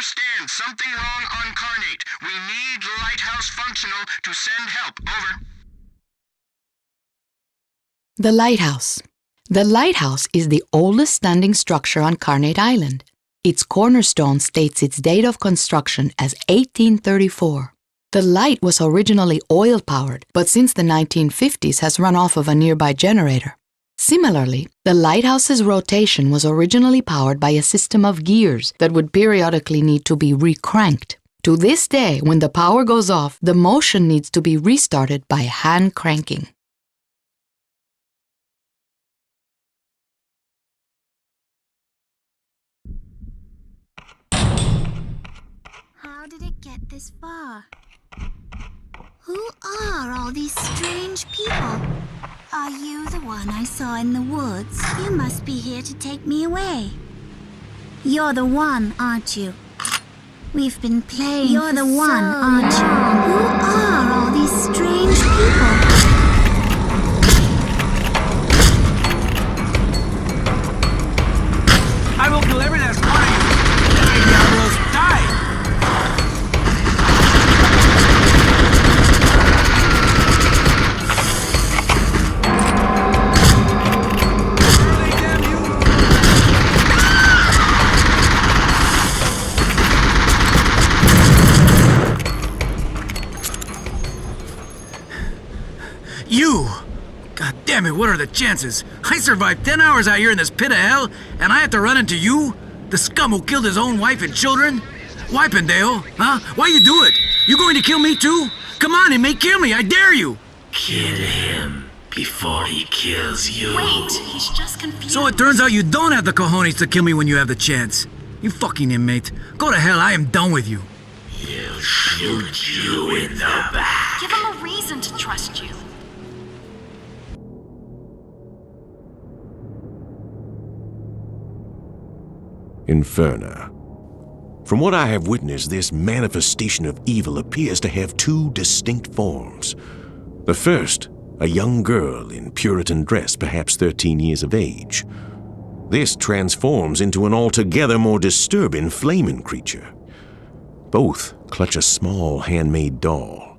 understand something wrong on Carnate. We need Lighthouse Functional to send help. Over. The Lighthouse. The lighthouse is the oldest standing structure on Carnate Island. Its cornerstone states its date of construction as 1834. The light was originally oil-powered, but since the 1950s has run off of a nearby generator. Similarly, the lighthouse's rotation was originally powered by a system of gears that would periodically need to be recranked. To this day, when the power goes off, the motion needs to be restarted by hand cranking. How did it get this far? Who are all these strange people? Are you the one I saw in the woods? You must be here to take me away. You're the one, aren't you? We've been playing. You're the one, aren't you? Who are all these strange people? I will kill every last one of you! Die, Diablos! Die! You! God damn it, what are the chances? I survived 10 hours out here in this pit of hell, and I have to run into you? The scum who killed his own wife and children? Why, Pendejo? Huh? Why you do it? You going to kill me too? Come on, inmate, kill me, I dare you! Kill him before he kills you. Wait, he's just confused. So it turns out you don't have the cojones to kill me when you have the chance. You fucking inmate. Go to hell, I am done with you. He'll shoot you in the back. Give him a reason to trust you. Inferno. From what I have witnessed, this manifestation of evil appears to have two distinct forms. The first, a young girl in Puritan dress, perhaps 13 years of age. This transforms into an altogether more disturbing flaming creature. Both clutch a small handmade doll.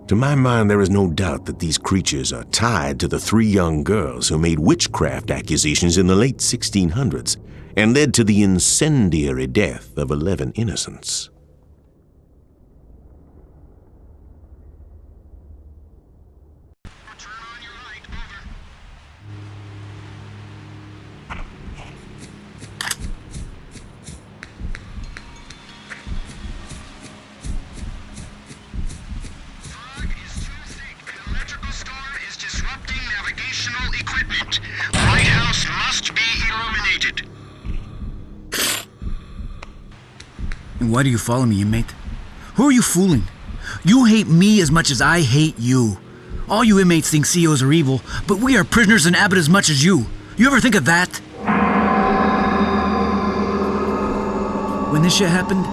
To my mind, there is no doubt that these creatures are tied to the three young girls who made witchcraft accusations in the late 1600s and led to the incendiary death of 11 innocents. Lighthouse must be illuminated. And why do you follow me, inmate? Who are you fooling? You hate me as much as I hate you. All you inmates think CEOs are evil, but we are prisoners in Abbott as much as you. You ever think of that? When this shit happened,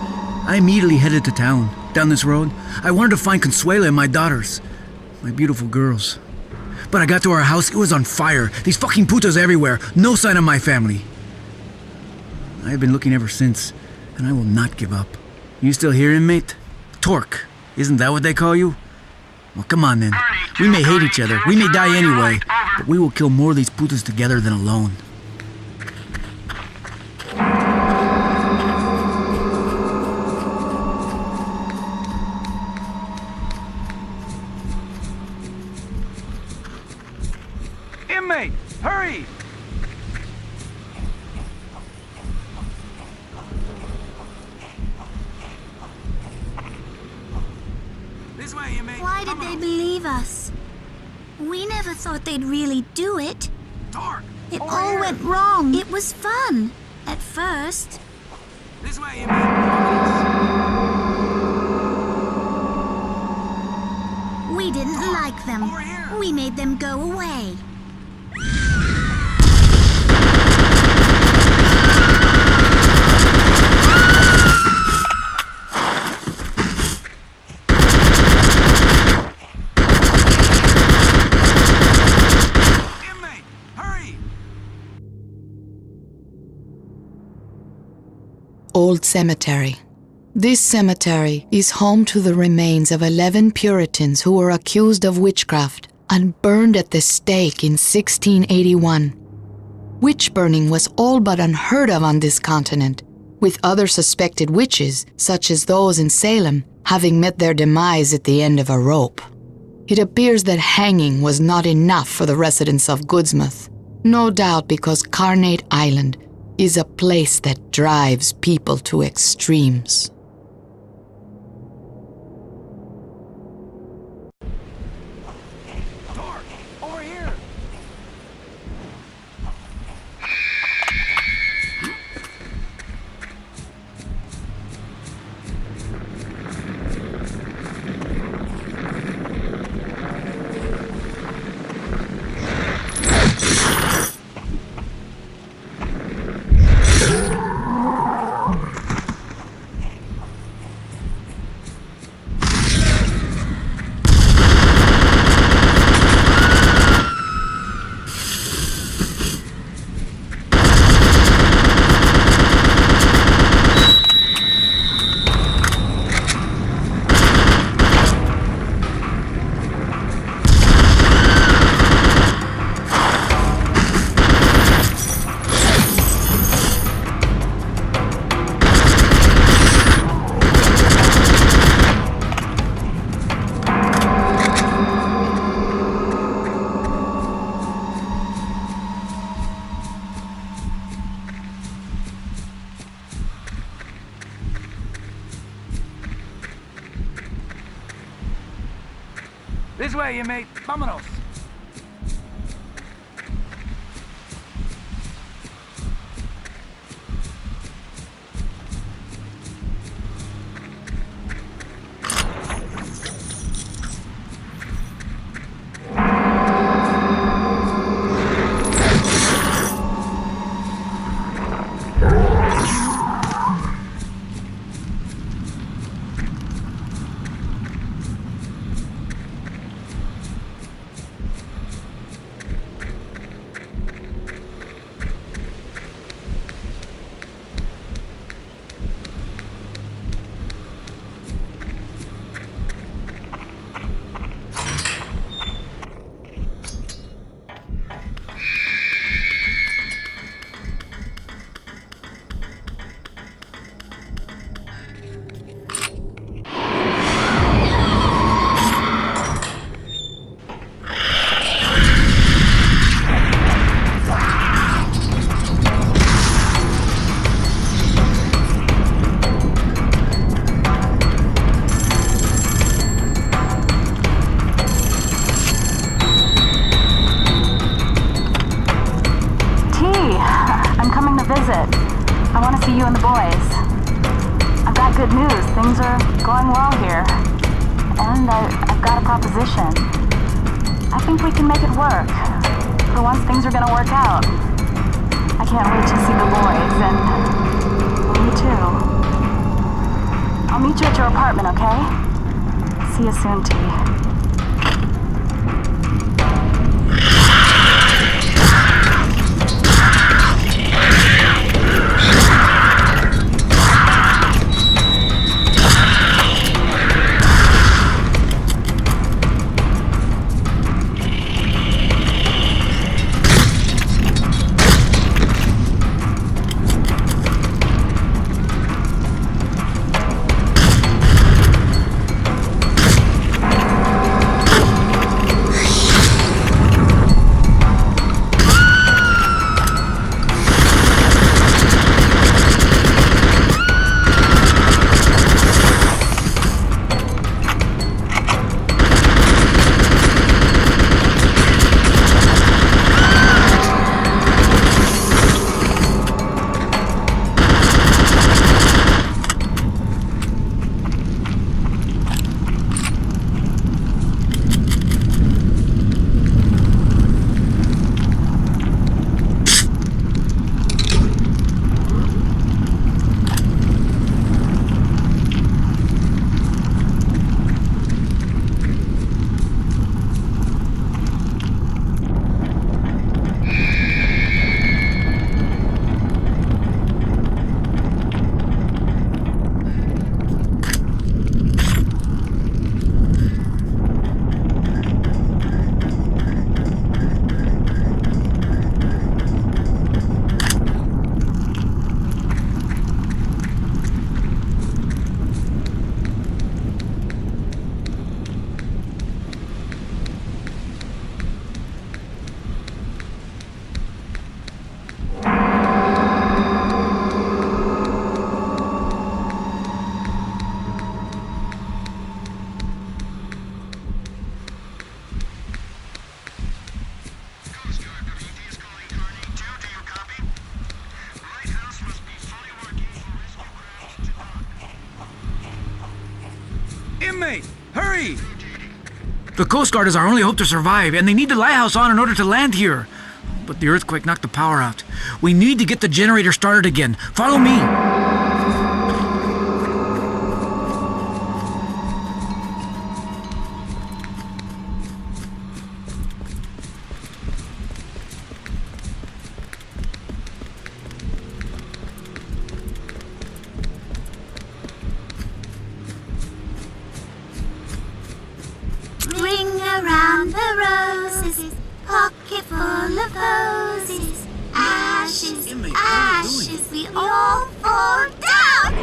I immediately headed to town, down this road. I wanted to find Consuela and my daughters, my beautiful girls. But I got to our house, it was on fire. These fucking putas everywhere. No sign of my family. I have been looking ever since, and I will not give up. You still here, inmate? Torque. Isn't that what they call you? Well, come on then. We may hate each other, we may die anyway, but we will kill more of these putas together than alone. Inmate, hurry! This way, inmate. Why did they believe us? We never thought they'd really do it. Torque! It over all here. went wrong. It was fun. At first. This way, inmate. We didn't like them. Over here. We made them go away. Inmate, hurry! old cemetery. This cemetery is home to the remains of 11 Puritans who were accused of witchcraft and burned at the stake in 1681. Witch burning was all but unheard of on this continent, with other suspected witches, such as those in Salem, having met their demise at the end of a rope. It appears that hanging was not enough for the residents of Goodsmouth, no doubt because Carnate Island is a place that drives people to extremes. This way, you mate. Vámonos. I want to see you and the boys. I've got good news. Things are going well here. And I've got a proposition. I think we can make it work. For once, things are going to work out. I can't wait to see the boys, and me too. I'll meet you at your apartment, okay? See you soon, T. Inmate, hurry! The Coast Guard is our only hope to survive, and they need the lighthouse on in order to land here. But the earthquake knocked the power out. We need to get the generator started again. Follow me! Ring around the roses, pocket full of posies. Ashes, ashes, we all fall down.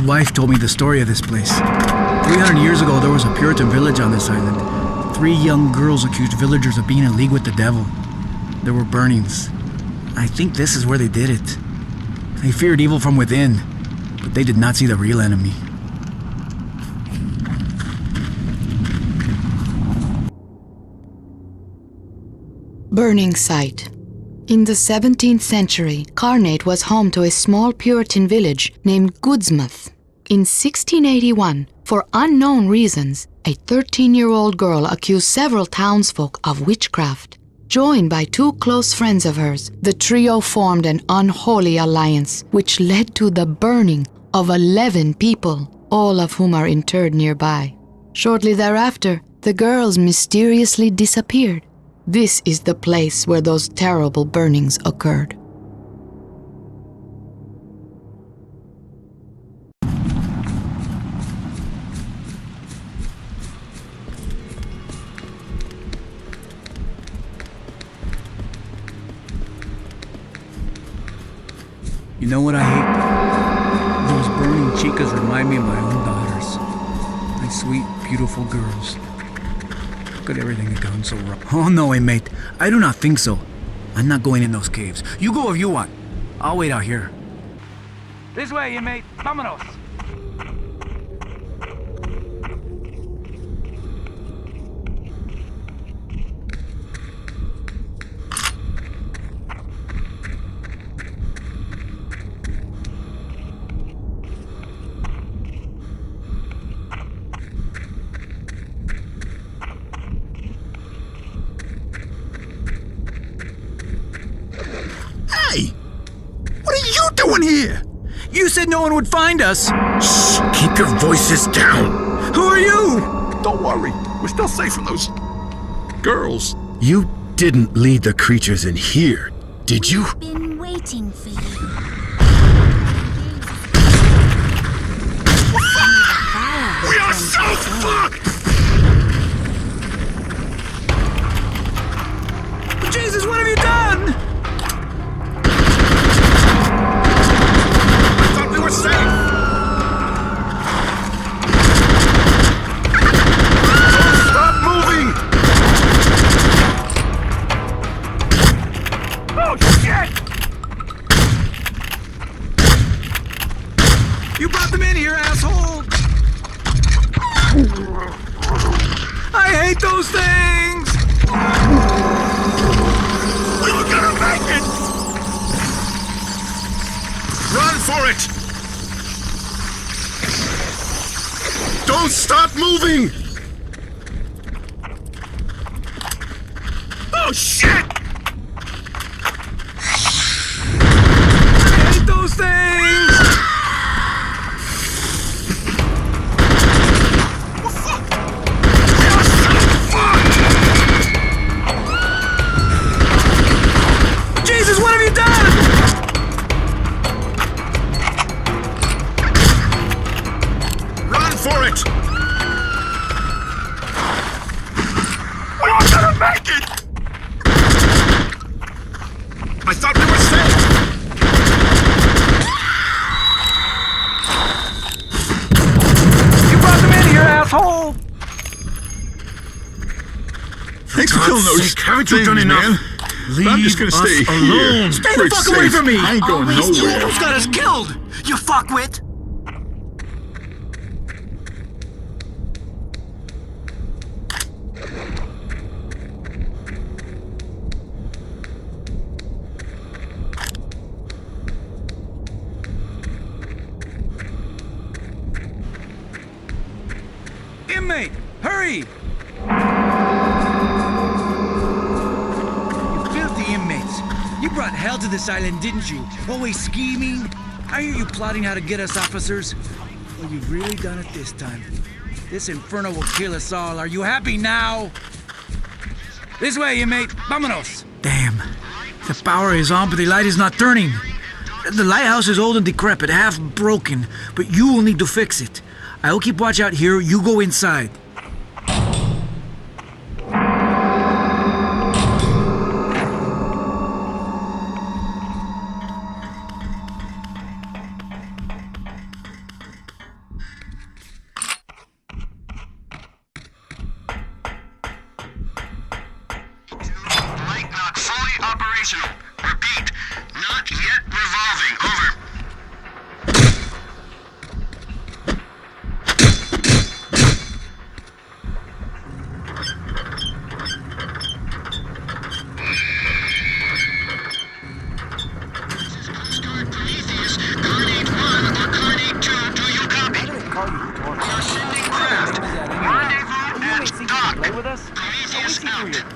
My wife told me the story of this place. 300 years ago, there was a Puritan village on this island. 3 young girls accused villagers of being in league with the devil. There were burnings. I think this is where they did it. They feared evil from within, but they did not see the real enemy. Burning site. In the 17th century, Carnate was home to a small Puritan village named Goodsmouth. In 1681, for unknown reasons, a 13-year-old girl accused several townsfolk of witchcraft. Joined by 2 close friends of hers, the trio formed an unholy alliance, which led to the burning of 11 people, all of whom are interred nearby. Shortly thereafter, the girls mysteriously disappeared. This is the place where those terrible burnings occurred. You know what I hate? Those burning chicas remind me of my own daughters. My sweet, beautiful girls. How could everything have gone so wrong? Oh no, inmate. I do not think so. I'm not going in those caves. You go if you want. I'll wait out here. This way, inmate. Vámonos. Hey! What are you doing here? You said no one would find us. Shh! Keep your voices down! Who are you? Don't worry, we're still safe from those girls. You didn't lead the creatures in here, did you? We've been waiting for you. We are so fucked! Jesus, what have you done? I thought we were safe! Don't stop moving! Oh, shit! You brought them in here, asshole! I hate those things! We were gonna make it! Run for it! Don't stop moving! Oh shit! I hate those things! Jesus, what have you done? Run for it! We are gonna make it! Thanks for killing those. Haven't you done enough? Man. I'm just gonna stay alone. here. Stay Where the fuck it's away safe. from me! I ain't going You nowhere. almost got us killed, you fuckwit! Inmate, hurry! You filthy inmates. You brought hell to this island, didn't you? Always scheming. I hear you plotting how to get us officers. Well, you've really done it this time. This inferno will kill us all. Are you happy now? This way, inmate. Vámonos. Damn. The power is on, but the light is not turning. The lighthouse is old and decrepit, half broken, but you will need to fix it. I will keep watch out here, you go inside. Light knock fully operational. Repeat, not yet revolving. Over.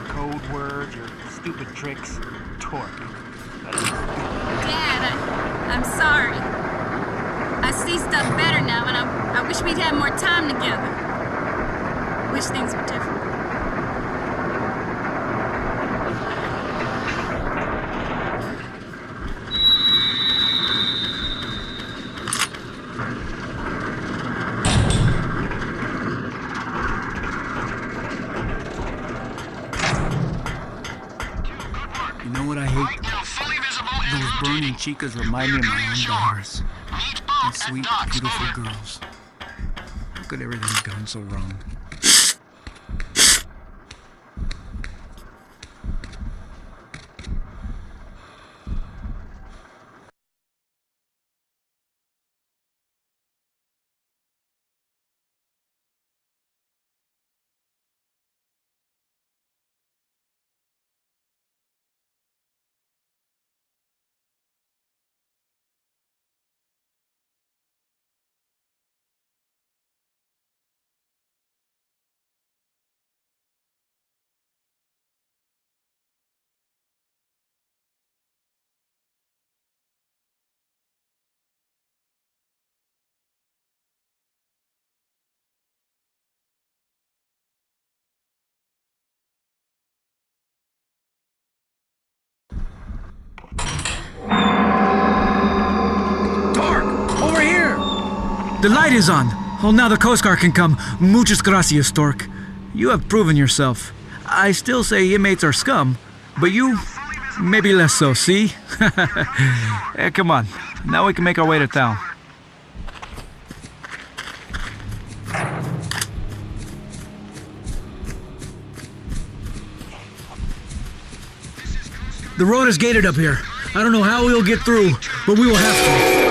Code words, your stupid tricks. Torque. Dad, I'm sorry. I see stuff better now, and I wish we'd had more time together. Wish things were different. You know what I hate? Those burning chicas remind me of my own daughters. These sweet, beautiful girls. How could everything have gone so wrong? The light is on. Oh, now the Coast Guard can come. Muchas gracias, Stork. You have proven yourself. I still say inmates are scum, but you, maybe less so, see? Come on. Now we can make our way to town. The road is gated up here. I don't know how we'll get through, but we will have to.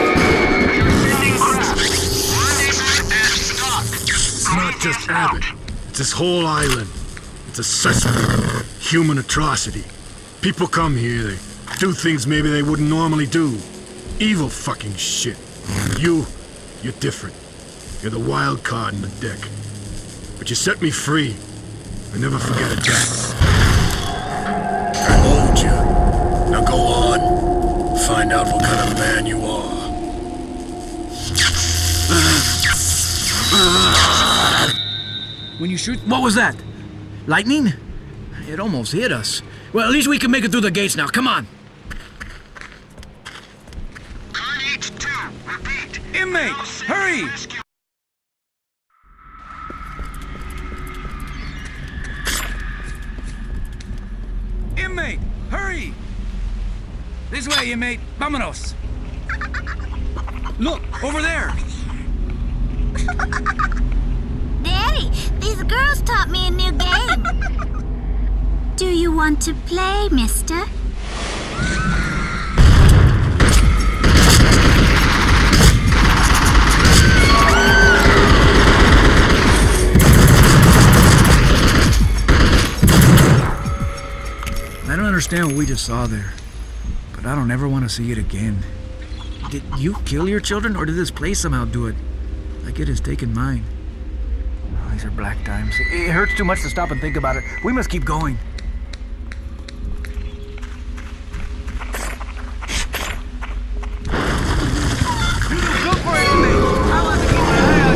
It's not just Abbott. It's this whole island. It's a cesspool. Human atrocity. People come here, they do things maybe they wouldn't normally do. Evil fucking shit. You're different. You're the wild card in the deck. But you set me free. I never forget it, Jack. I owed you. Now go on. Find out what kind of man you are. When you shoot... What was that? Lightning? It almost hit us. Well, at least we can make it through the gates now. Come on. Carnage 2, repeat. Inmates, hurry! Inmate, hurry! This way, inmate. Vámonos. Look, over there. Daddy, these girls taught me a new game. want to play, mister? I don't understand what we just saw there, but I don't ever want to see it again. Did you kill your children, or did this place somehow do it? Like it has taken mine. Oh, these are black times. It hurts too much to stop and think about it. We must keep going. Look for it, inmate! I want to keep my eye on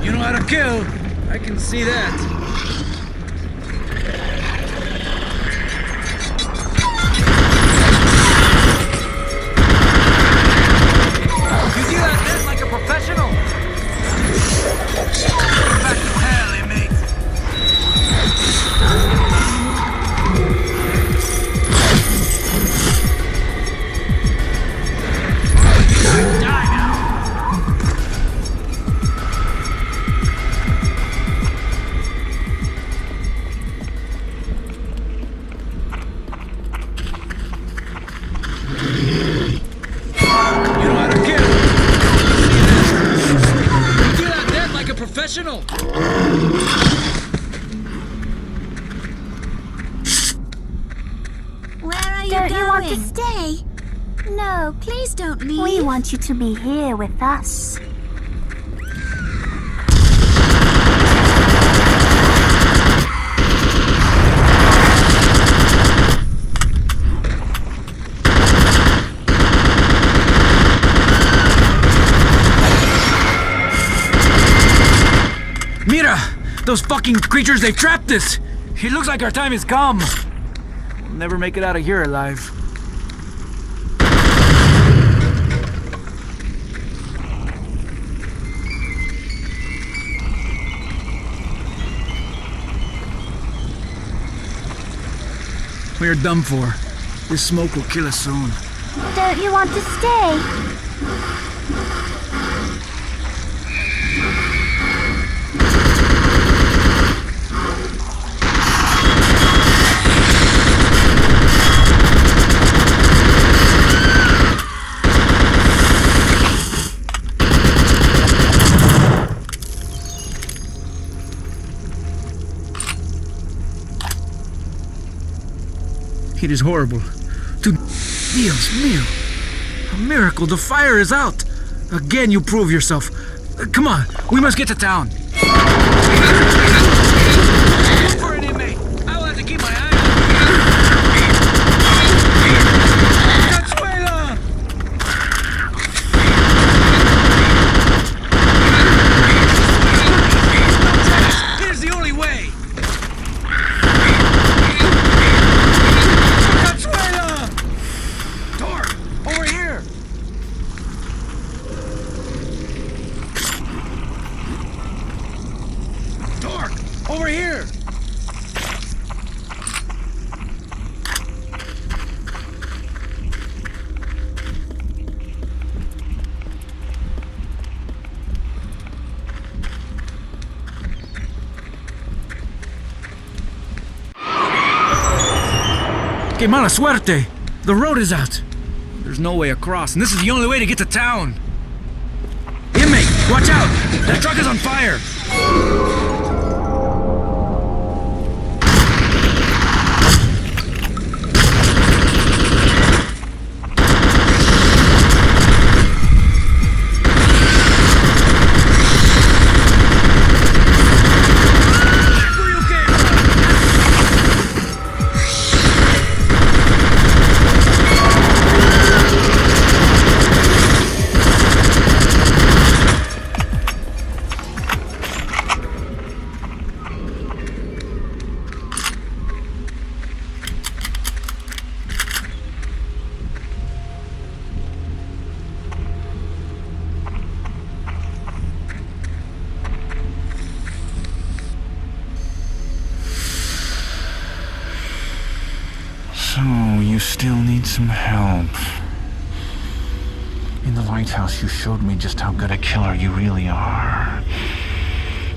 you! You know how to kill. I can see that. Professional! Back to hell, inmate! Die now! You know how to kill! Professional! Where are you Don't going? you want to stay? No, please don't leave. We want you to be here with us. Mira! Those fucking creatures, they've trapped us! It looks like our time has come. We'll never make it out of here alive. We're done for. This smoke will kill us soon. Don't you want to stay? It is horrible. Dios mío. A miracle, the fire is out. Again, you prove yourself. Come on, we must get to town. Look for an inmate! I'll have to keep my eye on Consuela! Here's the only way! Consuela! Door! Over here! Door! Over here! Que mala suerte! The road is out. There's no way across, and this is the only way to get to town. Inmate, watch out! That truck is on fire! So, you still need some help. In the lighthouse, you showed me just how good a killer you really are.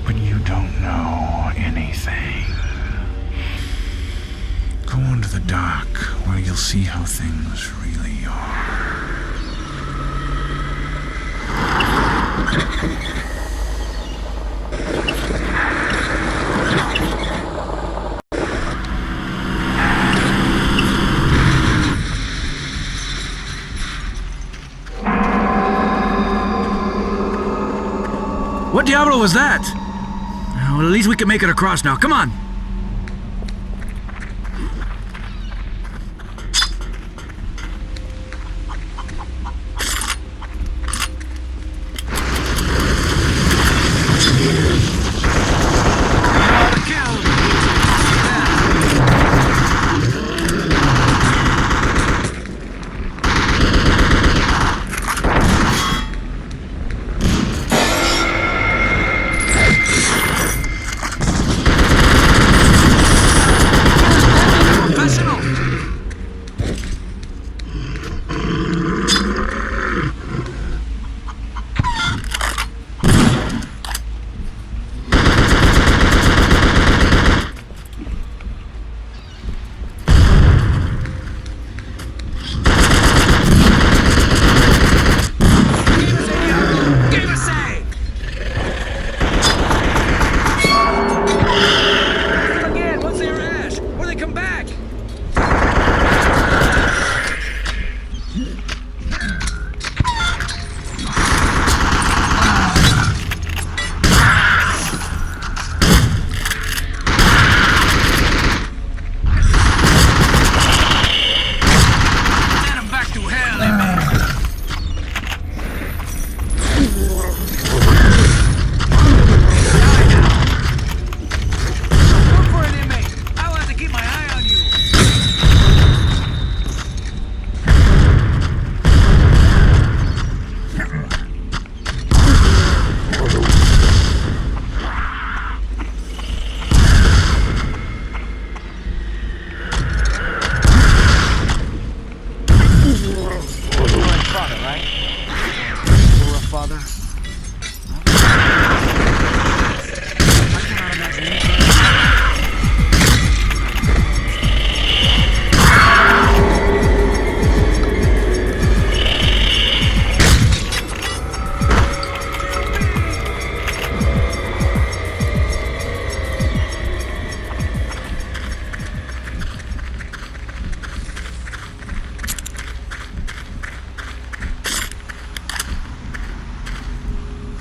But you don't know anything. see how things really are. What diablo was that? Well, at least we can make it across now. Come on!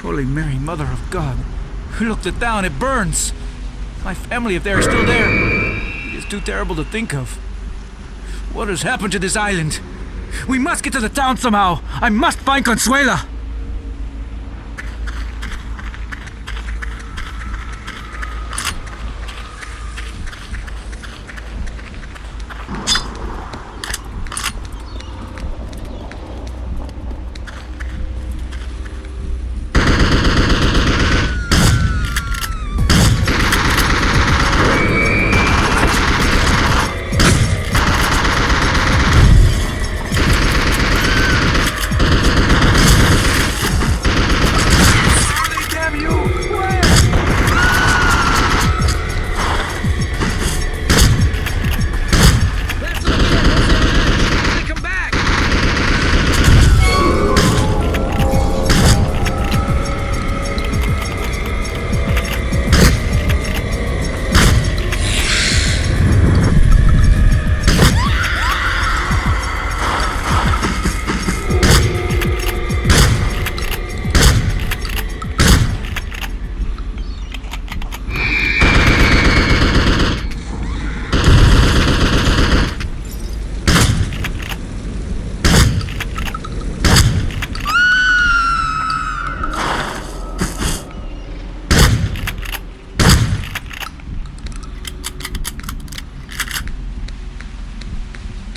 Holy Mary, Mother of God. Look it down, it burns. My family, if they're still there, it is too terrible to think of. What has happened to this island? We must get to the town somehow. I must find Consuela.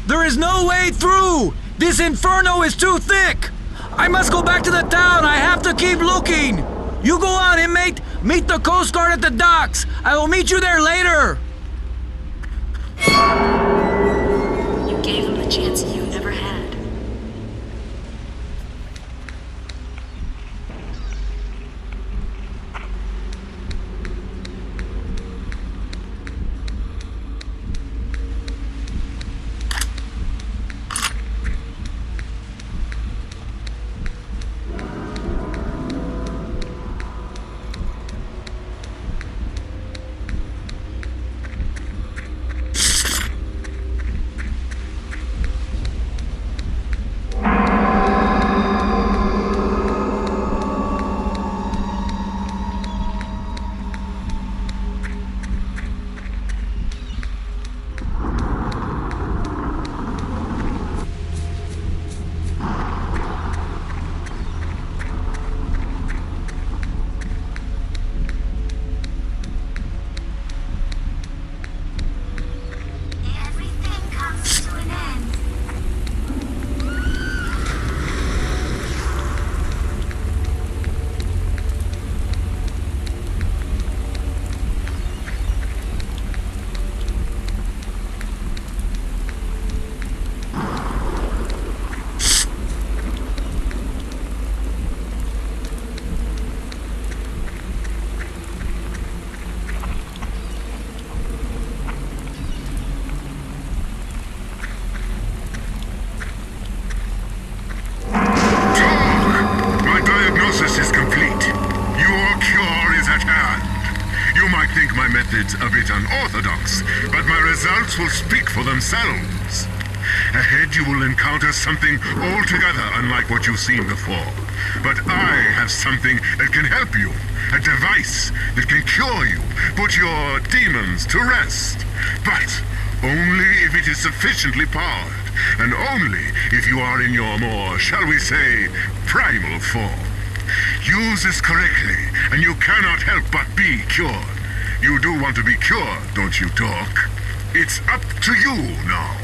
There is no way through! This inferno is too thick! I must go back to the town! I have to keep looking! You go on, inmate! Meet the Coast Guard at the docks! I will meet you there later! You gave him the chance you never had. bit unorthodox, but my results will speak for themselves. Ahead you will encounter something altogether unlike what you've seen before. But I have something that can help you. A device that can cure you, put your demons to rest. But only if it is sufficiently powered, and only if you are in your more, shall we say, primal form. Use this correctly, and you cannot help but be cured. You do want to be cured, don't you, Doc? It's up to you now.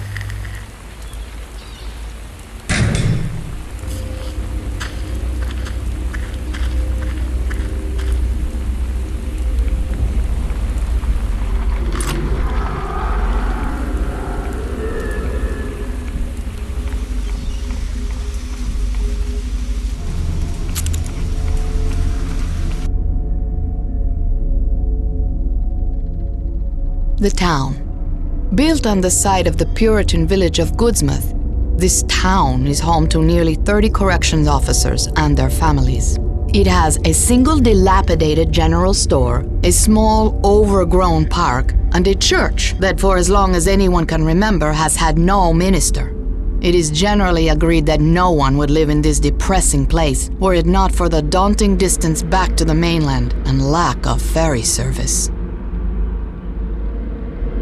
The town. Built on the site of the Puritan village of Goodsmith, this town is home to nearly 30 corrections officers and their families. It has a single dilapidated general store, a small, overgrown park, and a church that for as long as anyone can remember has had no minister. It is generally agreed that no one would live in this depressing place were it not for the daunting distance back to the mainland and lack of ferry service.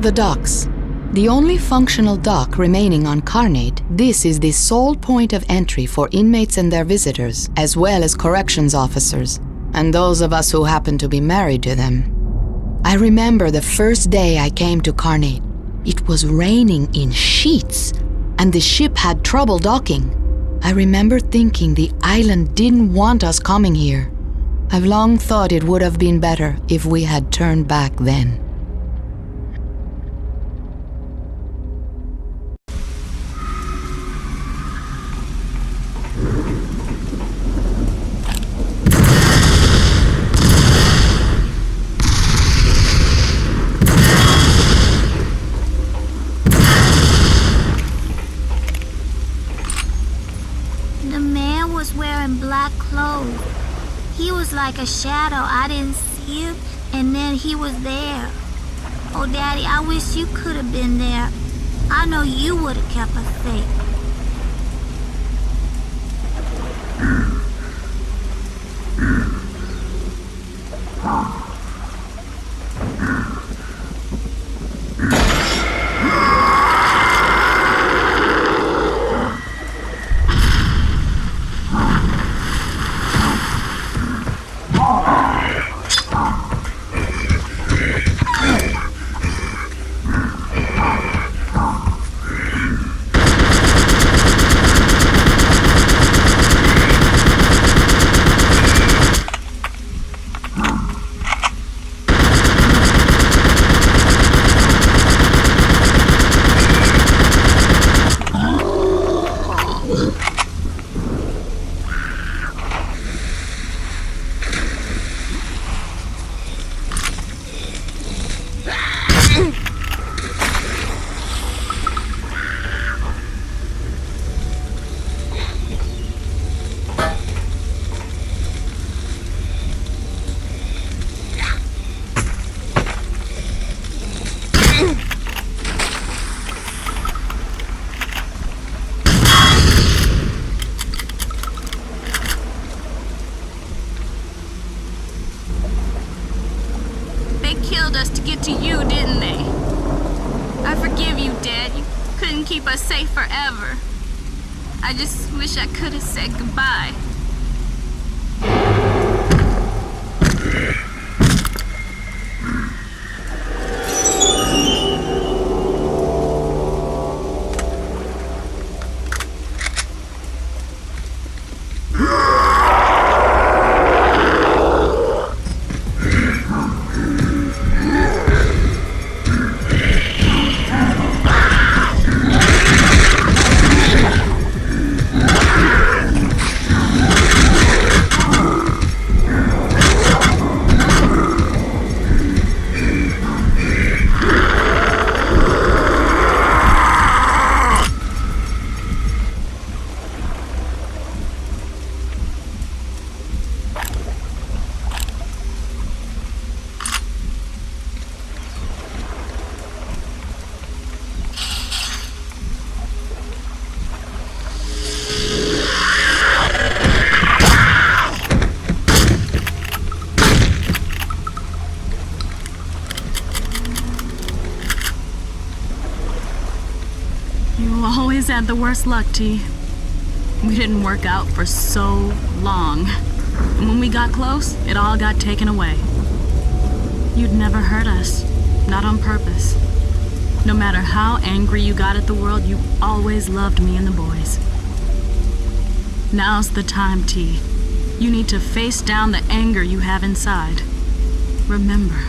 The docks. The only functional dock remaining on Carnate, this is the sole point of entry for inmates and their visitors, as well as corrections officers, and those of us who happen to be married to them. I remember the first day I came to Carnate. It was raining in sheets, and the ship had trouble docking. I remember thinking the island didn't want us coming here. I've long thought it would have been better if we had turned back then. Black clothes. He was like a shadow. I didn't see him, and then he was there. Oh, Daddy, I wish you could have been there. I know you would have kept us safe. Us to get to you, didn't they? I forgive you, Dad. You couldn't keep us safe forever. I just wish I could have said goodbye. You always had the worst luck, T. We didn't work out for so long. And when we got close, it all got taken away. You'd never hurt us. Not on purpose. No matter how angry you got at the world, you always loved me and the boys. Now's the time, T. You need to face down the anger you have inside. Remember,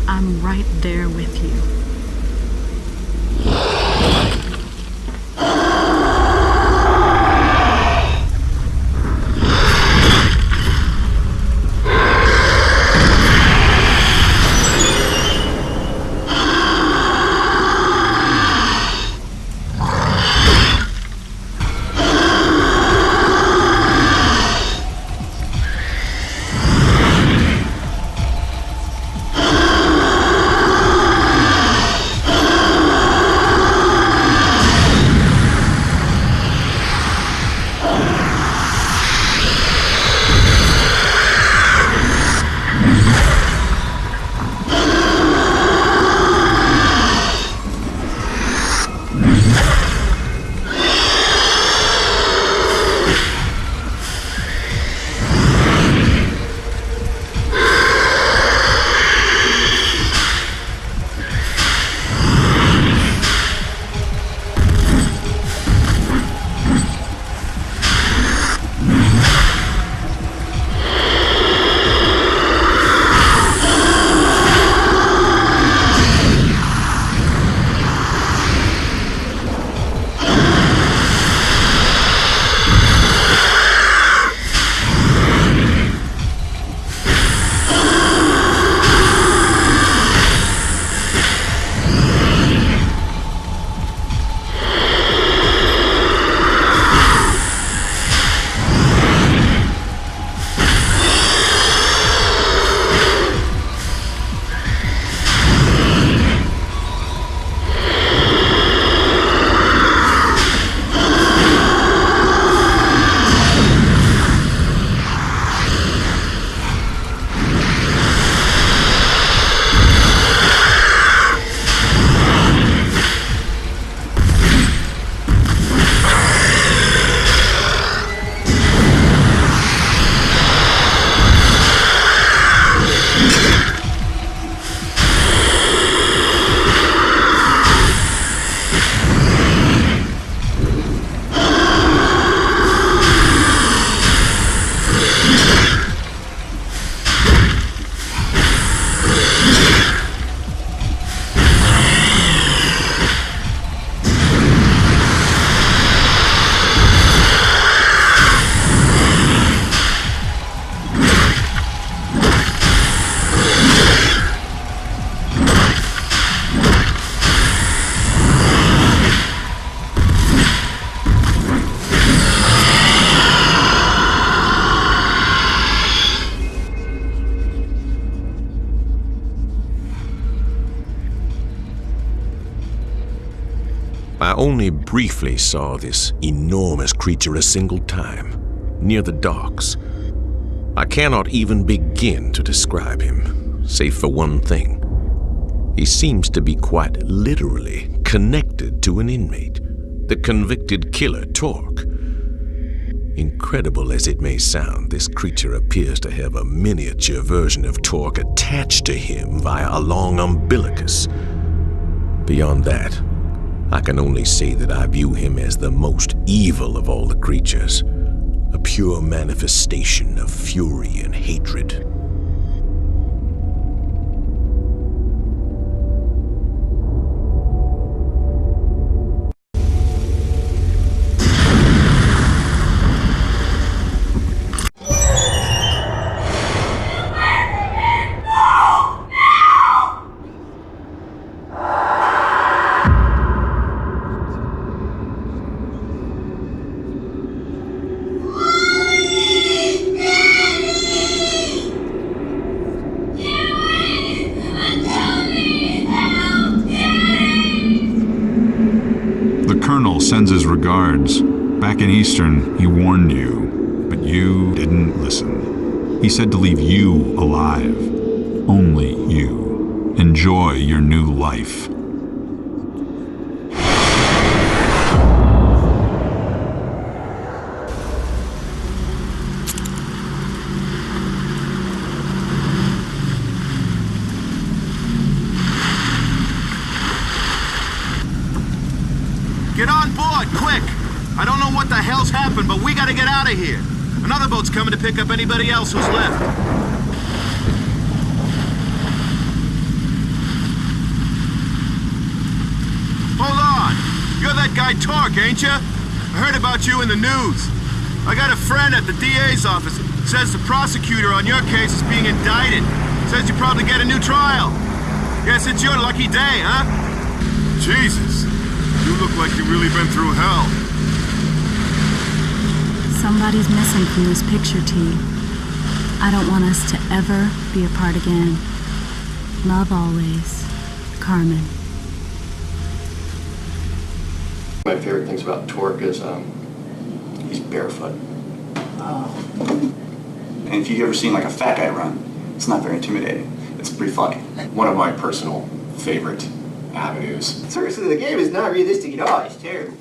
I'm right there with you. I only briefly saw this enormous creature a single time, near the docks. I cannot even begin to describe him, save for one thing. He seems to be quite literally connected to an inmate, the convicted killer Torque. Incredible as it may sound, this creature appears to have a miniature version of Torque attached to him via a long umbilicus. Beyond that, I can only say that I view him as the most evil of all the creatures, a pure manifestation of fury and hatred. Sends his regards. Back in Eastern, he warned you, but you didn't listen. He said to leave you alive. Only you. Enjoy your new life. I don't know what the hell's happened, but we gotta get out of here. Another boat's coming to pick up anybody else who's left. Hold on! You're that guy Torque, ain't ya? I heard about you in the news. I got a friend at the DA's office. Says the prosecutor on your case is being indicted. Says you probably get a new trial. Guess it's your lucky day, huh? Jesus, you look like you've really been through hell. Somebody's missing from this picture, T. I don't want us to ever be apart again. Love always, Carmen. My favorite things about Torque is he's barefoot. Oh. And if you've ever seen like a fat guy run, it's not very intimidating. It's pretty funny. One of my personal favorite avenues. Seriously, the game is not realistic at all. It's terrible.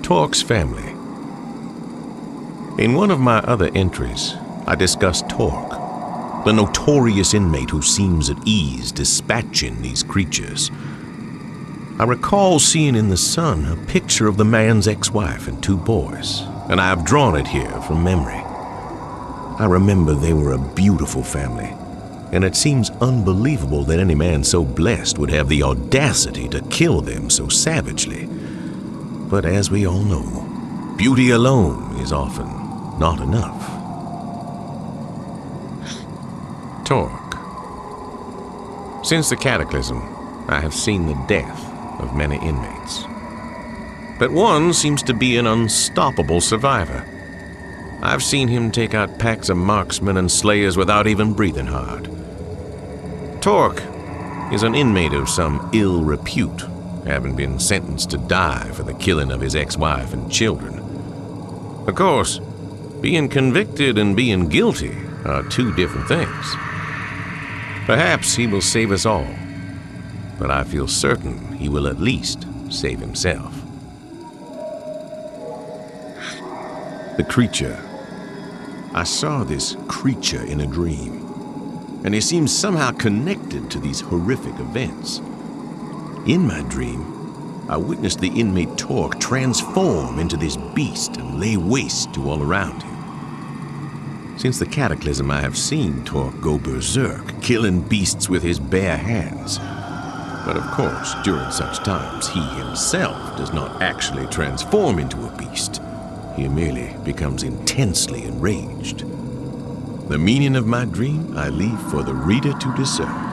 Torque's family. In one of my other entries, I discussed Torque, the notorious inmate who seems at ease dispatching these creatures. I recall seeing in the sun a picture of the man's ex-wife and 2 boys, and I have drawn it here from memory. I remember they were a beautiful family, and it seems unbelievable that any man so blessed would have the audacity to kill them so savagely. But as we all know, beauty alone is often not enough. Torque. Since the cataclysm, I have seen the death of many inmates. But one seems to be an unstoppable survivor. I've seen him take out packs of marksmen and slayers without even breathing hard. Torque is an inmate of some ill repute, having been sentenced to die for the killing of his ex-wife and children. Of course, being convicted and being guilty are 2 different things. Perhaps he will save us all, but I feel certain he will at least save himself. The creature. I saw this creature in a dream, and he seems somehow connected to these horrific events. In my dream, I witnessed the inmate Torque transform into this beast and lay waste to all around him. Since the cataclysm, I have seen Torque go berserk, killing beasts with his bare hands. But of course, during such times, he himself does not actually transform into a beast. He merely becomes intensely enraged. The meaning of my dream I leave for the reader to discern.